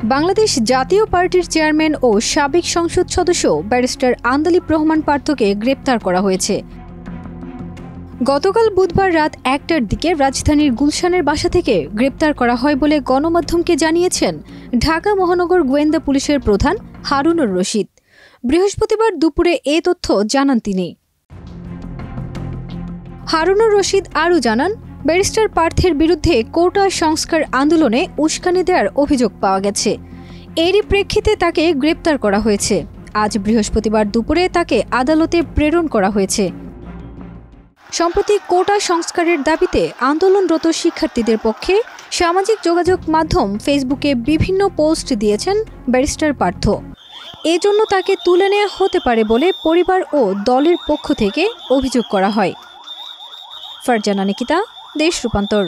বাংলাদেশ জাতীয় পার্টির চেয়ারম্যান ও সাবেক সংসদ সদস্য ব্যারিস্টার আন্দালিব রহমান পার্থকে গ্রেপ্তার করা হয়েছে। গতকাল বুধবার রাত ১টার দিকে রাজধানীর গুলশানের বাসা থেকে গ্রেপ্তার করা হয় বলে গণমাধ্যমকে জানিয়েছেন ঢাকা মহানগর গোয়েন্দা পুলিশের প্রধান হারুনুর রশিদ। বৃহস্পতিবার দুপুরে এ তথ্য জানান তিনি। হারুনুর রশিদ আরও জানান, ব্যারিস্টার পার্থের বিরুদ্ধে কোটা সংস্কার আন্দোলনে উস্কানি দেওয়ার অভিযোগ পাওয়া গেছে। এরই প্রেক্ষিতে তাকে গ্রেপ্তার করা হয়েছে। আজ বৃহস্পতিবার দুপুরে তাকে আদালতে প্রেরণ করা হয়েছে। সম্প্রতি কোটা সংস্কারের দাবিতে আন্দোলনরত শিক্ষার্থীদের পক্ষে সামাজিক যোগাযোগ মাধ্যম ফেসবুকে বিভিন্ন পোস্ট দিয়েছেন ব্যারিস্টার পার্থ। এজন্য তাকে তুলে নেওয়া হতে পারে বলে পরিবার ও দলের পক্ষ থেকে অভিযোগ করা হয়। ফারজানা নিকিতা, দেশ রূপান্তর।